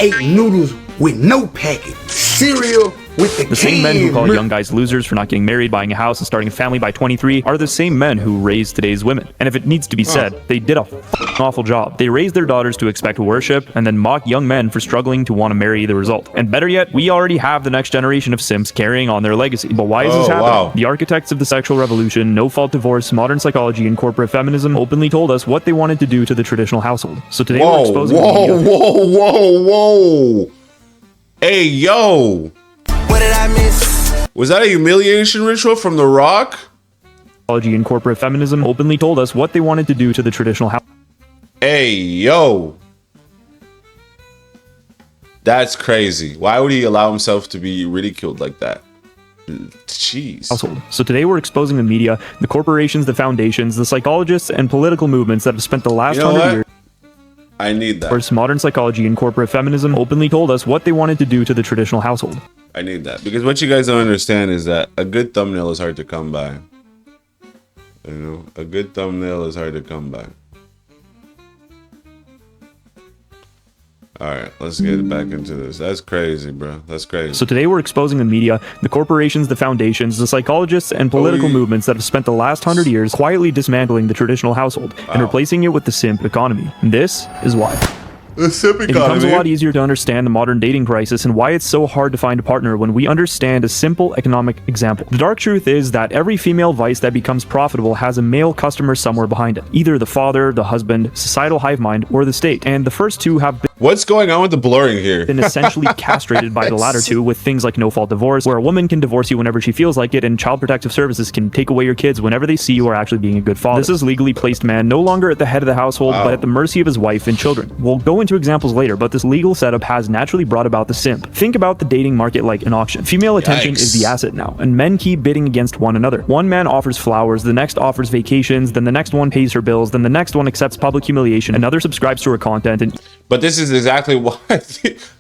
ate noodles with no packet, cereal with the same men who call young guys losers for not getting married, buying a house, and starting a family by 23 are the same men who raise today's women. And if it needs to be said, they did a awful job. They raised their daughters to expect worship and then mock young men for struggling to want to marry the result. And better yet, we already have the next generation of simps carrying on their legacy. But why is this happening? Wow. The architects of the sexual revolution, no-fault divorce, modern psychology, and corporate feminism openly told us what they wanted to do to the traditional household. So today we're exposing Whoa. Hey, yo. What did I miss? Was that a humiliation ritual from The Rock? Psychology and corporate feminism openly told us what they wanted to do to the traditional house. Hey, yo. That's crazy. Why would he allow himself to be ridiculed like that? Jeez. Household. So today we're exposing the media, the corporations, the foundations, the psychologists, and political movements that have spent the last 100 years. I need that. Whereas modern psychology and corporate feminism openly told us what they wanted to do to the traditional household. I need that. Because what you guys don't understand is that a good thumbnail is hard to come by. You know, a good thumbnail is hard to come by. Alright, let's get back into this. That's crazy, bro. That's crazy. So today we're exposing the media, the corporations, the foundations, the psychologists, and political movements that have spent the last 100 years quietly dismantling the traditional household and replacing it with the simp economy. And this is why. The simp economy. It becomes a lot easier to understand the modern dating crisis and why it's so hard to find a partner when we understand a simple economic example. The dark truth is that every female vice that becomes profitable has a male customer somewhere behind it. Either the father, the husband, societal hive mind, or the state. And the first two have What's going on with the blurring here? been essentially castrated by the latter two with things like no-fault divorce, where a woman can divorce you whenever she feels like it, and Child Protective Services can take away your kids whenever they see you are actually being a good father. This is legally placed man no longer at the head of the household, but at the mercy of his wife and children. We'll go into examples later, but this legal setup has naturally brought about the simp. Think about the dating market like an auction. Female attention is the asset now, and men keep bidding against one another. One man offers flowers, the next offers vacations, then the next one pays her bills, then the next one accepts public humiliation, another subscribes to her content, and But this is exactly why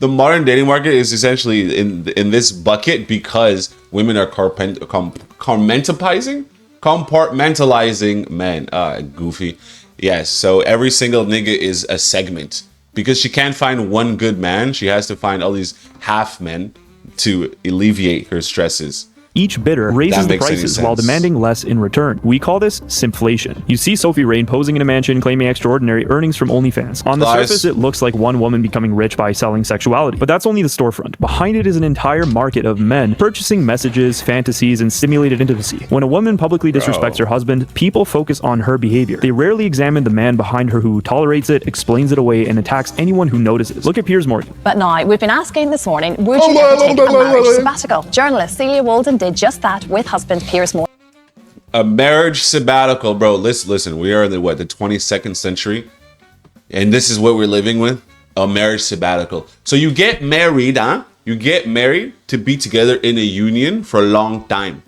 the modern dating market is essentially in this bucket, because women are compartmentalizing men. Goofy. Yes, so every single nigga is a segment. Because she can't find one good man, she has to find all these half men to alleviate her stresses. each bidder raises the prices while demanding less in return. We call this simpflation. You see Sophie Rain posing in a mansion claiming extraordinary earnings from OnlyFans. On the surface, it looks like one woman becoming rich by selling sexuality, but that's only the storefront. Behind it is an entire market of men purchasing messages, fantasies, and simulated intimacy. When a woman publicly disrespects her husband, people focus on her behavior. They rarely examine the man behind her who tolerates it, explains it away, and attacks anyone who notices. Look at Piers Morgan. But now, we've been asking this morning, would you ever take a marriage sabbatical? Journalist Celia Walden did just that with husband Piers Morgan. A marriage sabbatical, bro. Listen, we are in the 22nd century, and this is what we're living with, a marriage sabbatical. So you get married, huh? You get married to be together in a union for a long time.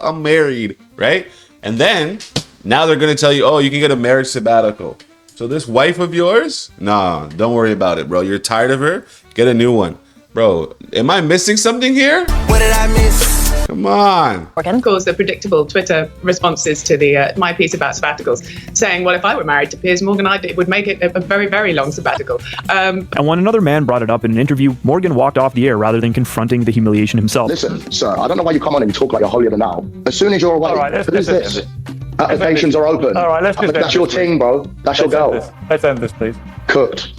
I'm married, right? And then now they're gonna tell you, oh, you can get a marriage sabbatical. So this wife of yours, nah, don't worry about it, bro. You're tired of her? Get a new one. Bro, am I missing something here? What did I miss? Come on. Of course, the predictable Twitter responses to the my piece about sabbaticals, saying, well, if I were married to Piers Morgan, it would make it a very, very long sabbatical. And when another man brought it up in an interview, Morgan walked off the air rather than confronting the humiliation himself. Listen, sir, I don't know why you come on and you talk like you're holier than thou. As soon as you're away, who's this? Applications are open. All right, let's just That's your team, bro. That's your girl. Let's end this, please. Cooked.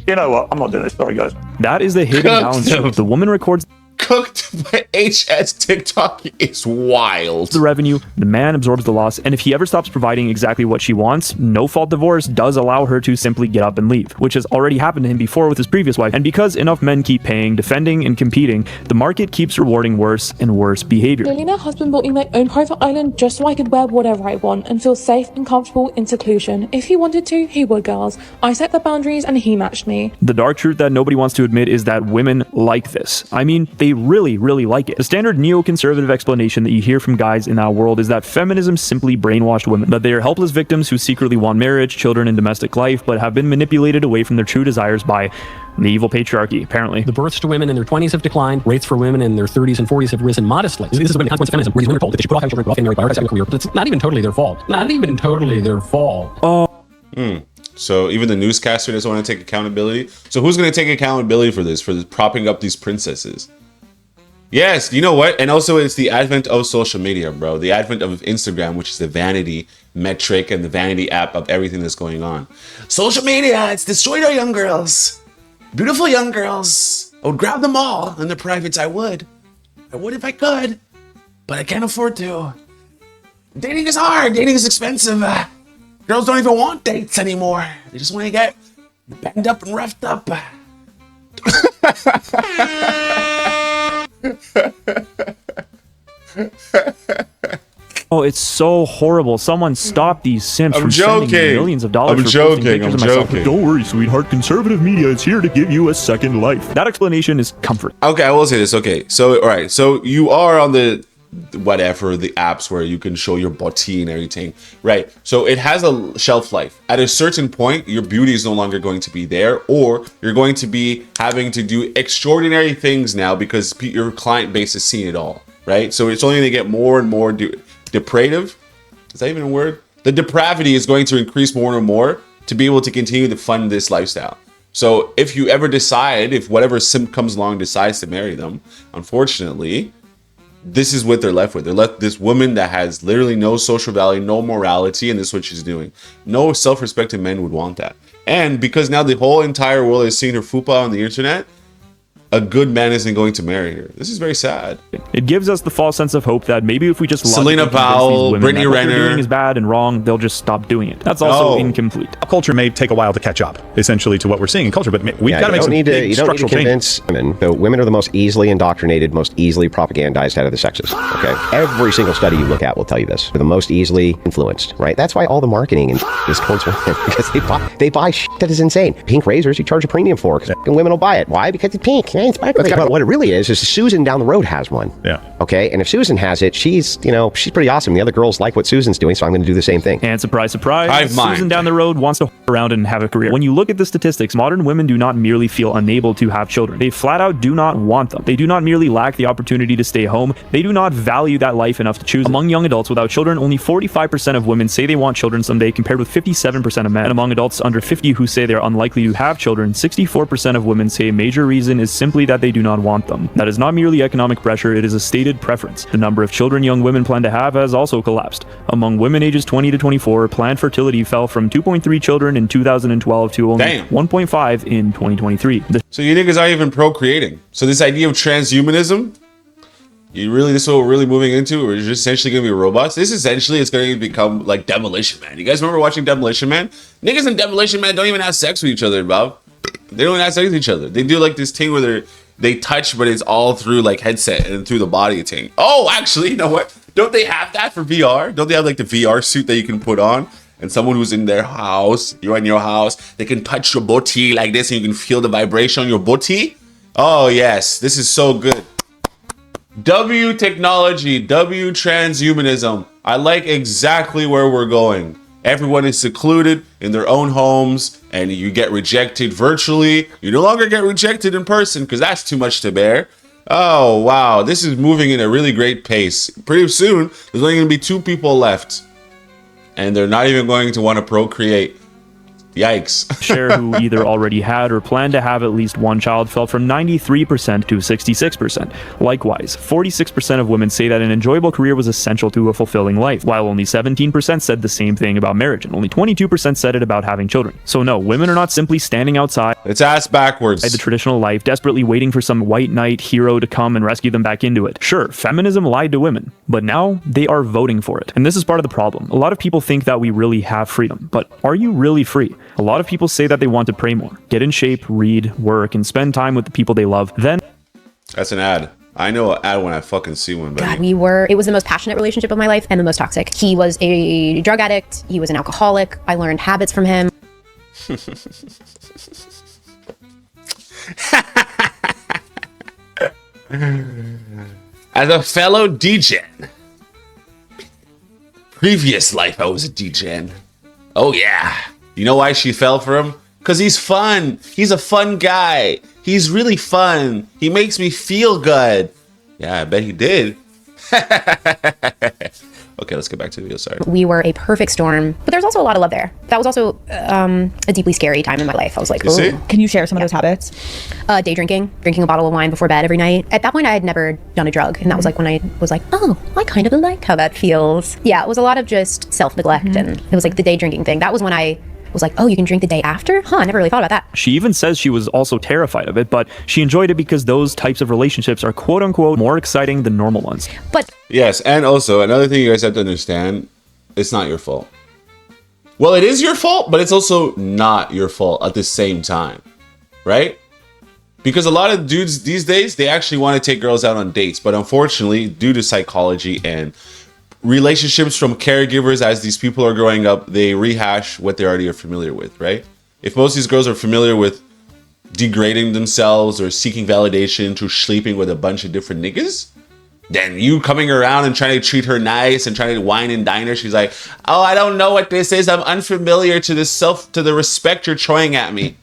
You know what? I'm not doing this. Sorry, guys. That is the hidden balance. The woman records Cooked by HS TikTok is wild. the revenue, the man absorbs the loss, and if he ever stops providing exactly what she wants, no-fault divorce does allow her to simply get up and leave, which has already happened to him before with his previous wife. And because enough men keep paying, defending, and competing, the market keeps rewarding worse and worse behavior. Billionaire husband bought me my own private island just so I could wear whatever I want and feel safe and comfortable in seclusion. If he wanted to, he would, girls. I set the boundaries and he matched me. The dark truth that nobody wants to admit is that women like this. I mean, they really like it. The standard neoconservative explanation that you hear from guys in that world is that feminism simply brainwashed women, that they are helpless victims who secretly want marriage, children, and domestic life, but have been manipulated away from their true desires by the evil patriarchy, apparently. The births to women in their 20s have declined. Rates for women in their 30s and 40s have risen modestly. This has been a consequence of feminism, where these women are told that they should put off having children, go off and marry, prioritize having a career, but it's not even totally their fault. Not even totally their fault. So even the newscaster doesn't want to take accountability. So who's going to take accountability for this, propping up these princesses? Yes, you know what? And also it's the advent of social media, bro. The advent of Instagram, which is the vanity metric and the vanity app of everything that's going on. Social media, it's destroyed our young girls. Beautiful young girls. I would grab them all in their privates. I would if I could, but I can't afford to. Dating is hard. Dating is expensive. Girls don't even want dates anymore. They just want to get banged up and roughed up. Oh, it's so horrible. Someone stop these simps from spending millions of dollars I'm for joking. posting pictures I'm of myself. joking. Don't worry, sweetheart. Conservative media is here to give you a second life. That explanation is comforting. Okay, I will say this. Okay, so all right, so you are on the apps where you can show your body and everything, right? So it has a shelf life. At a certain point, your beauty is no longer going to be there, or you're going to be having to do extraordinary things now because your client base is seeing it all, right? So it's only going to get more and more depraved. Is that even a word? The depravity is going to increase more and more to be able to continue to fund this lifestyle. So if you ever decide, if whatever simp comes along decides to marry them, unfortunately, this is what they're left with. They're left this woman that has literally no social value, no morality, and this is what she's doing. No self-respecting men would want that. And because now the whole entire world is seeing her fupa on the internet, a good man isn't going to marry her. This is very sad. It gives us the false sense of hope that maybe if we just Selena Powell, Brittany what Renner they're doing is bad and wrong, they'll just stop doing it. That's also incomplete. Culture may take a while to catch up, essentially, to what we're seeing in culture, but we've got to make some big structural changes. Women. So women are the most easily indoctrinated, most easily propagandized out of the sexes. Okay, every single study you look at will tell you this. They're the most easily influenced, right? That's why all the marketing is towards women, because they buy shit that is insane. Pink razors you charge a premium for because women will buy it. Why? Because it's pink. It's sparkly. But what it really is Susan down the road has one. Yeah. Okay, and if Susan has it, she's pretty awesome. The other girls like what Susan's doing, so I'm going to do the same thing. And surprise, surprise, Susan down the road wants to around and have a career. When you look at the statistics, modern women do not merely feel unable to have children. They flat out do not want them. They do not merely lack the opportunity to stay home. They do not value that life enough to choose. Among young adults without children, only 45% of women say they want children someday, compared with 57% of men. And among adults under 50 who say they're unlikely to have children, 64% of women say a major reason is simply that they do not want them. That is not merely economic pressure, it is a stated preference. The number of children young women plan to have has also collapsed. Among women ages 20 to 24, planned fertility fell from 2.3 children in 2012 to only 1.5 in 2023. So you niggas aren't even procreating. So this idea of transhumanism, this is what we're really moving into? We're just essentially going to be robots? This essentially is going to become like Demolition Man. You guys remember watching Demolition Man? Niggas in Demolition Man don't even have sex with each other, Bob. They don't even have sex with each other. They do like this thing where they touch, but it's all through like headset and through the body thing. Oh, actually, you know what? Don't they have that for VR? Don't they have like the VR suit that you can put on? And someone who's in their house, you're in your house, they can touch your body like this and you can feel the vibration on your body. Oh, yes. This is so good. W technology, W transhumanism. I like exactly where we're going. Everyone is secluded in their own homes and you get rejected virtually. You no longer get rejected in person because that's too much to bear. Oh, wow. This is moving in a really great pace. Pretty soon, there's only going to be 2 people left. And they're not even going to want to procreate. Yikes. Share who either already had or planned to have at least one child fell from 93% to 66%. Likewise, 46% of women say that an enjoyable career was essential to a fulfilling life, while only 17% said the same thing about marriage, and only 22% said it about having children. So no, women are not simply standing outside. It's ass backwards. The traditional life, desperately waiting for some white knight hero to come and rescue them back into it. Sure, feminism lied to women, but now they are voting for it. And this is part of the problem. A lot of people think that we really have freedom, but are you really free? A lot of people say that they want to pray more, get in shape, read, work, and spend time with the people they love. Then that's an ad. I know an ad when I fucking see one. God, it was the most passionate relationship of my life and the most toxic. He was a drug addict. He was an alcoholic. I learned habits from him. As a fellow degen, previous life I was a degen. Oh yeah. You know why she fell for him? Because he's fun. He's a fun guy. He's really fun. He makes me feel good. Yeah, I bet he did. Okay, let's get back to the video. Sorry. We were a perfect storm, but there's also a lot of love there. That was also a deeply scary time in my life. I was like, see? Can you share some of those habits? Day drinking a bottle of wine before bed every night. At that point, I had never done a drug, and that was like when I was like, oh, I kind of like how that feels. Yeah, it was a lot of just self-neglect, and it was like the day drinking thing. That was when I was like, oh, you can drink the day after? Huh, I never really thought about that. She even says she was also terrified of it, but she enjoyed it because those types of relationships are quote unquote more exciting than normal ones. But yes, and also another thing you guys have to understand, it's not your fault. Well, it is your fault, but it's also not your fault at the same time, right? Because a lot of dudes these days, they actually want to take girls out on dates, but unfortunately, due to psychology and relationships from caregivers as these people are growing up, they rehash what they already are familiar with, right? If most of these girls are familiar with degrading themselves or seeking validation through sleeping with a bunch of different niggas, then you coming around and trying to treat her nice and trying to wine and dine her, she's like, oh, I don't know what this is. I'm unfamiliar to the respect you're throwing at me.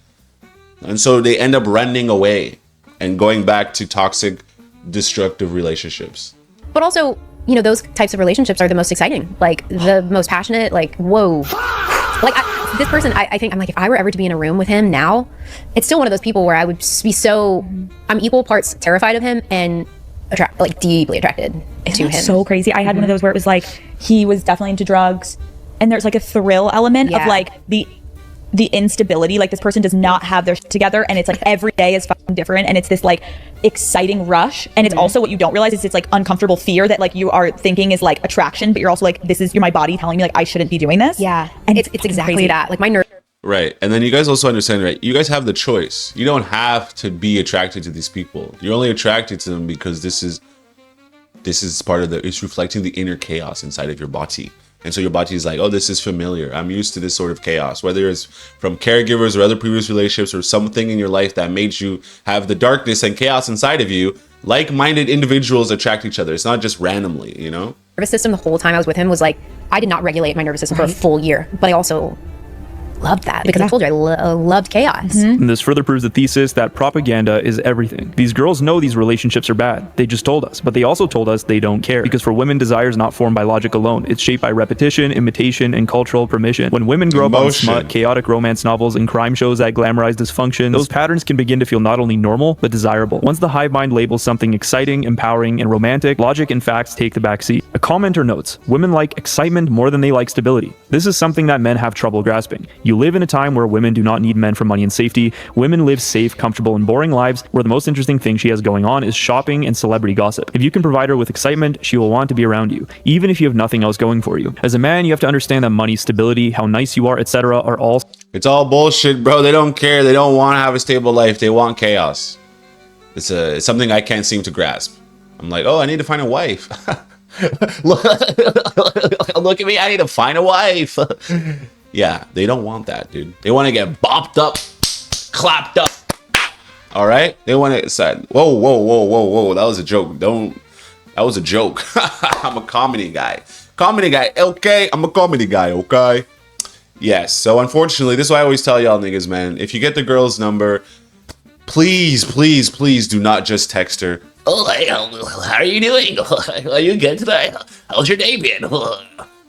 And so they end up running away and going back to toxic, destructive relationships. But also, you know, those types of relationships are the most exciting, like the most passionate, like, whoa. Like this person, I think I'm like, if I were ever to be in a room with him now, it's still one of those people where I would be so, I'm equal parts terrified of him and deeply attracted to him. So crazy. I had one of those where it was like, he was definitely into drugs and there's like a thrill element of like the instability, like this person does not have their shit together and it's like every day is fucking different and it's this like exciting rush and it's also what you don't realize is it's like uncomfortable fear that like you are thinking is like attraction, but you're also like, this is my body telling me like I shouldn't be doing this. Yeah. And it's exactly that. Like my nerve. Right. And then you guys also understand, right? You guys have the choice. You don't have to be attracted to these people. You're only attracted to them because this is part of it's reflecting the inner chaos inside of your body. And so your body is like, oh, this is familiar. I'm used to this sort of chaos, whether it's from caregivers or other previous relationships or something in your life that made you have the darkness and chaos inside of you. Like-minded individuals attract each other. It's not just randomly, you know? Nervous system the whole time I was with him was like, I did not regulate my nervous system for a full year, but I also loved that because I told you I loved chaos. And this further proves the thesis that propaganda is everything. These girls know these relationships are bad. They just told us, but they also told us they don't care because for women, desire is not formed by logic alone. It's shaped by repetition, imitation, and cultural permission. When women grow up on smut, chaotic romance novels, and crime shows that glamorize dysfunction, those patterns can begin to feel not only normal, but desirable. Once the hive mind labels something exciting, empowering, and romantic, logic and facts take the backseat. A commenter notes, women like excitement more than they like stability. This is something that men have trouble grasping. You live in a time where women do not need men for money and safety. Women live safe, comfortable, and boring lives where the most interesting thing she has going on is shopping and celebrity gossip. If you can provide her with excitement, she will want to be around you, even if you have nothing else going for you. As a man, you have to understand that money, stability, how nice you are, etc. are all... It's all bullshit, bro. They don't care. They don't want to have a stable life. They want chaos. It's something I can't seem to grasp. I'm like, oh, I need to find a wife. Look at me. I need to find a wife. Yeah, they don't want that, dude. They want to get bopped up, clapped up. All right? They want to say, whoa. That was a joke. That was a joke. I'm a comedy guy. Okay? I'm a comedy guy, okay? Yes. So unfortunately, this is why I always tell y'all niggas, man, if you get the girl's number, please do not just text her. Oh, hey, how are you doing? Are you good today? How's your day been?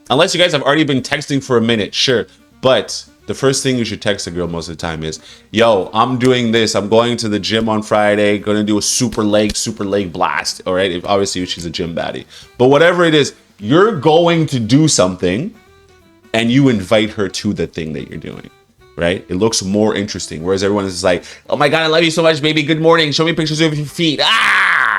Unless you guys have already been texting for a minute, sure. But the first thing you should text a girl most of the time is, yo, I'm doing this. I'm going to the gym on Friday. Going to do a super leg blast. All right. Obviously, she's a gym baddie. But whatever it is, you're going to do something and you invite her to the thing that you're doing. Right? It looks more interesting. Whereas everyone is like, oh my God, I love you so much, baby. Good morning. Show me pictures of your feet.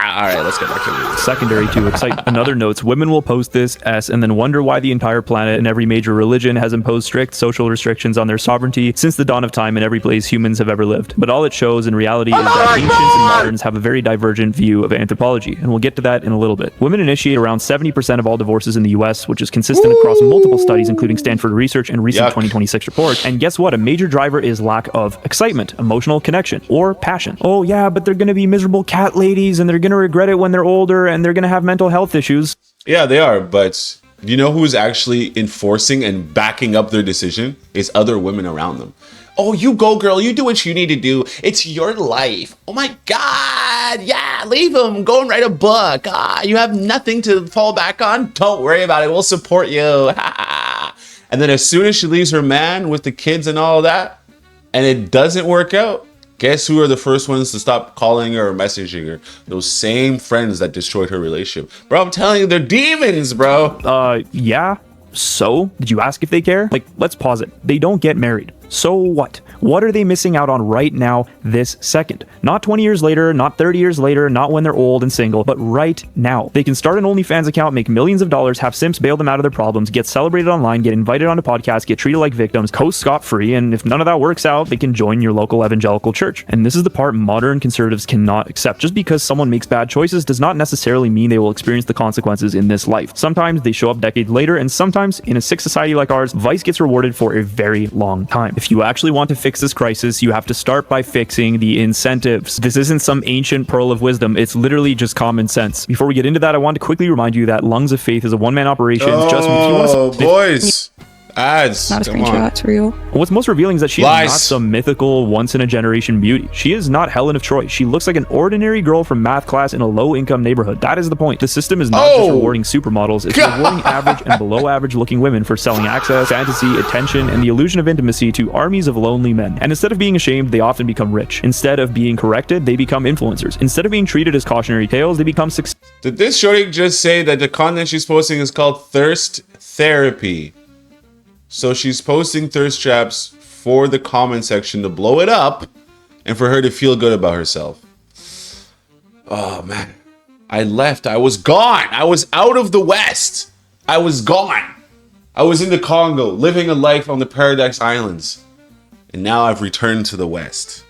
All right, let's get back to it. Secondary to excite. Another notes, women will post this and then wonder why the entire planet and every major religion has imposed strict social restrictions on their sovereignty since the dawn of time in every place humans have ever lived. But all it shows in reality is that ancients and moderns have a very divergent view of anthropology, and we'll get to that in a little bit. Women initiate around 70% of all divorces in the US, which is consistent across multiple studies, including Stanford research and recent 2026 reports. And guess what? A major driver is lack of excitement, emotional connection, or passion. Oh yeah, but they're gonna be miserable cat ladies and they're gonna regret it when they're older and they're gonna have mental health issues. Yeah, they are, but you know who's actually enforcing and backing up their decision is other women around them. Oh, you go, girl. You do what you need to do. It's your life. Oh my God. Yeah, leave him. Go and write a book. You have nothing to fall back on. Don't worry about it. We'll support you. And then as soon as she leaves her man with the kids and all that, and it doesn't work out, guess who are the first ones to stop calling her or messaging her? Those same friends that destroyed her relationship. Bro, I'm telling you, they're demons, bro. Yeah. So, did you ask if they care? Like, let's pause it. They don't get married. So what? What are they missing out on right now, this second? Not 20 years later, not 30 years later, not when they're old and single, but right now. They can start an OnlyFans account, make millions of dollars, have simps bail them out of their problems, get celebrated online, get invited onto podcasts, get treated like victims, coast scot-free, and if none of that works out, they can join your local evangelical church. And this is the part modern conservatives cannot accept. Just because someone makes bad choices does not necessarily mean they will experience the consequences in this life. Sometimes they show up decades later, and sometimes in a sick society like ours, vice gets rewarded for a very long time. If you actually want to fix this crisis, you have to start by fixing the incentives. This isn't some ancient pearl of wisdom. It's literally just common sense. Before we get into that, I want to quickly remind you that Lungs of Faith is a one-man operation. Just if you want to boys. Ads. Not a screenshot, it's real. What's most revealing is that she Lies. is not some mythical, once-in-a-generation beauty. She is not Helen of Troy. She looks like an ordinary girl from math class in a low-income neighborhood. That is the point. The system is not just rewarding supermodels. It's rewarding average and below-average-looking women for selling access, fantasy, attention, and the illusion of intimacy to armies of lonely men. And instead of being ashamed, they often become rich. Instead of being corrected, they become influencers. Instead of being treated as cautionary tales, they become success. Did this shorty just say that the content she's posting is called thirst therapy? So she's posting thirst traps for the comment section to blow it up and for her to feel good about herself. Oh man, I left. I was gone. I was out of the West. I was gone. I was in the Congo, living a life on the Paradise Islands. And now I've returned to the West.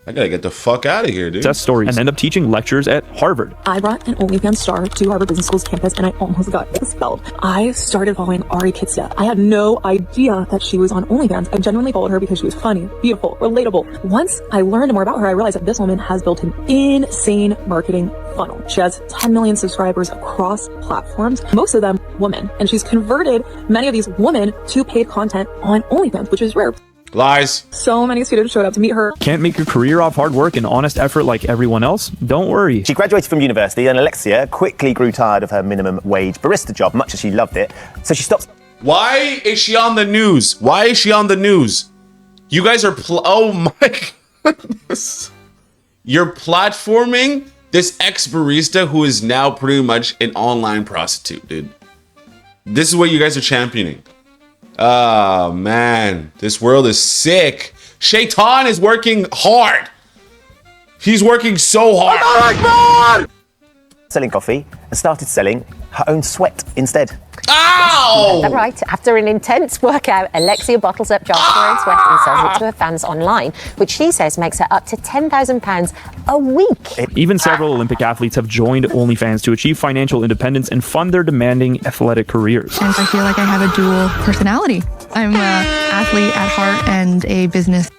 I gotta get the fuck out of here, dude. Success stories and end up teaching lectures at Harvard. I brought an OnlyFans star to Harvard Business School's campus and I almost got expelled. I started following Ari Kitstead. I had no idea that she was on OnlyFans. I genuinely followed her because she was funny, beautiful, relatable. Once I learned more about her, I realized that this woman has built an insane marketing funnel. She has 10 million subscribers across platforms, most of them women. And she's converted many of these women to paid content on OnlyFans, which is rare. Lies. So many students showed up to meet her. Can't make your career off hard work and honest effort like everyone else? Don't worry. She graduated from university and Alexia quickly grew tired of her minimum wage barista job, much as she loved it. So she stopped. Why is she on the news? Why is she on the news? You guys are oh my goodness. You're platforming this ex-barista who is now pretty much an online prostitute, dude. This is what you guys are championing. Oh man, this world is sick. Shaitan is working hard. He's working so hard. Selling coffee and started selling her own sweat instead. Ow! That's right. After an intense workout, Alexia bottles up jars of her own sweat and sells it to her fans online, which she says makes her up to £10,000 a week. Even several Olympic athletes have joined OnlyFans to achieve financial independence and fund their demanding athletic careers. And I feel like I have a dual personality. I'm an athlete at heart and a business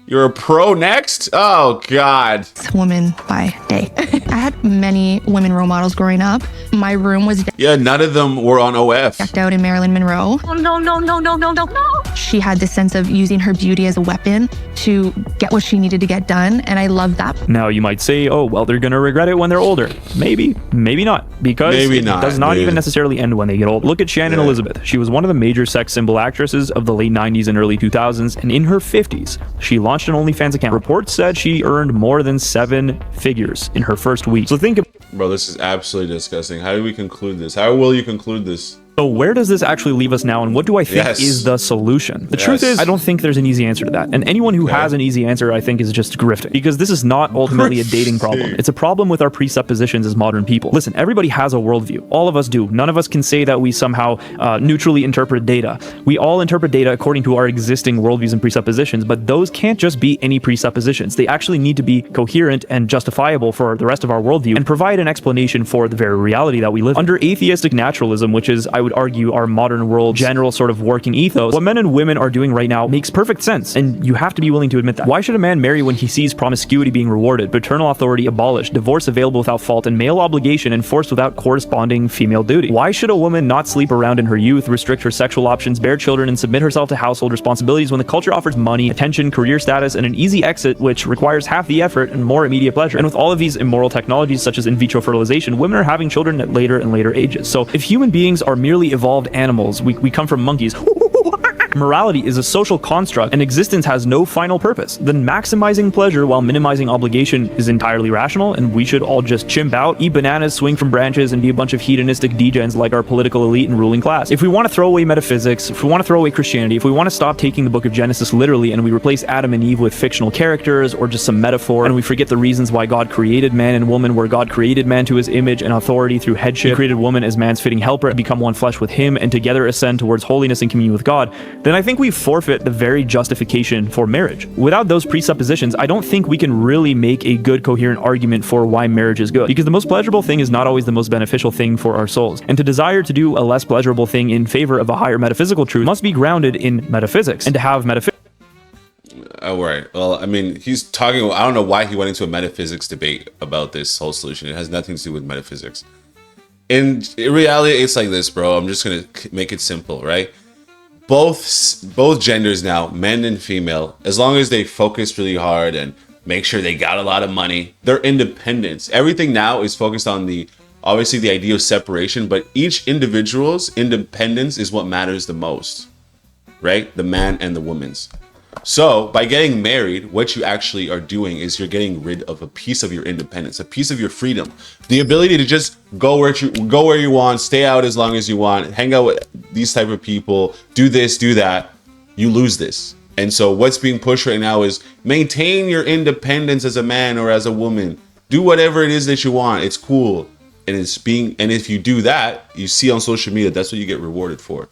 You're a pro next? Oh, God. woman by day. I had many women role models growing up. My room was Yeah, none of them were on OF. decked out in Marilyn Monroe. Oh, no. She had this sense of using her beauty as a weapon to get what she needed to get done, and I loved that. Now you might say, oh, well, they're gonna regret it when they're older. Maybe, maybe not. Because Maybe it not, does not dude. even necessarily end when they get old. Look at Shannon Elizabeth. She was one of the major sex symbol actresses of the late 90s and early 2000s, and in her 50s, she launched an OnlyFans account. Reports said she earned more than 7 figures in her first week. So think of Bro, this is absolutely disgusting. How do we conclude this? How will you conclude this? So where does this actually leave us now, and what do I think Yes. is the solution? The Yes. truth is, I don't think there's an easy answer to that. And anyone who has an easy answer, I think, is just grifting. Because this is not ultimately a dating problem. It's a problem with our presuppositions as modern people. Listen, everybody has a worldview. All of us do. None of us can say that we somehow neutrally interpret data. We all interpret data according to our existing worldviews and presuppositions, but those can't just be any presuppositions. They actually need to be coherent and justifiable for the rest of our worldview and provide an explanation for the very reality that we live in. Under atheistic naturalism, which is, I would argue, our modern world general sort of working ethos. What men and women are doing right now makes perfect sense, and you have to be willing to admit that. Why should a man marry when he sees promiscuity being rewarded, paternal authority abolished, divorce available without fault, and male obligation enforced without corresponding female duty? Why should a woman not sleep around in her youth, restrict her sexual options, bear children, and submit herself to household responsibilities when the culture offers money, attention, career status, and an easy exit which requires half the effort and more immediate pleasure? And with all of these immoral technologies such as in vitro fertilization, women are having children at later and later ages. So if human beings are merely evolved animals, we come from monkeys, morality is a social construct and existence has no final purpose, then maximizing pleasure while minimizing obligation is entirely rational, and we should all just chimp out, eat bananas, swing from branches, and be a bunch of hedonistic degens like our political elite and ruling class. If we want to throw away metaphysics, if we want to throw away Christianity, if we want to stop taking the book of Genesis literally and we replace Adam and Eve with fictional characters or just some metaphor, and we forget the reasons why God created man and woman, where God created man to his image and authority through headship, he created woman as man's fitting helper and become one flesh with him and together ascend towards holiness and communion with God, then I think we forfeit the very justification for marriage. Without those presuppositions, I don't think we can really make a good coherent argument for why marriage is good, because the most pleasurable thing is not always the most beneficial thing for our souls, and to desire to do a less pleasurable thing in favor of a higher metaphysical truth must be grounded in metaphysics, and to have metaphysics. Oh, right. Well, I mean, he's talking, I don't know why he went into a metaphysics debate about this whole solution. It has nothing to do with metaphysics. In reality, it's like this, bro. I'm just going to make it simple, right? Both genders now, men and female, as long as they focus really hard and make sure they got a lot of money, their independence. Everything now is focused on obviously the idea of separation, but each individual's independence is what matters the most, right? The man and the woman's. So by getting married, what you actually are doing is you're getting rid of a piece of your independence, a piece of your freedom, the ability to just go where you want, stay out as long as you want, hang out with these type of people, do this, do that. You lose this. And so what's being pushed right now is maintain your independence as a man or as a woman. Do whatever it is that you want. It's cool. And if you do that, you see on social media, that's what you get rewarded for.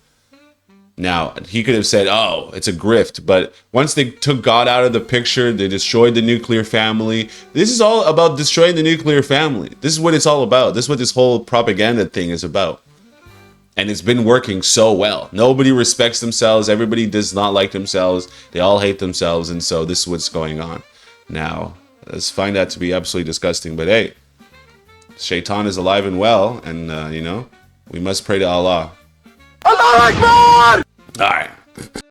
Now, he could have said, oh, it's a grift, but once they took God out of the picture, they destroyed the nuclear family. This is all about destroying the nuclear family. This is what it's all about. This is what this whole propaganda thing is about. And it's been working so well. Nobody respects themselves. Everybody does not like themselves. They all hate themselves. And so this is what's going on. Now, let's find that to be absolutely disgusting. But hey, Shaitan is alive and well. And, we must pray to Allah. Allah Akbar! All right.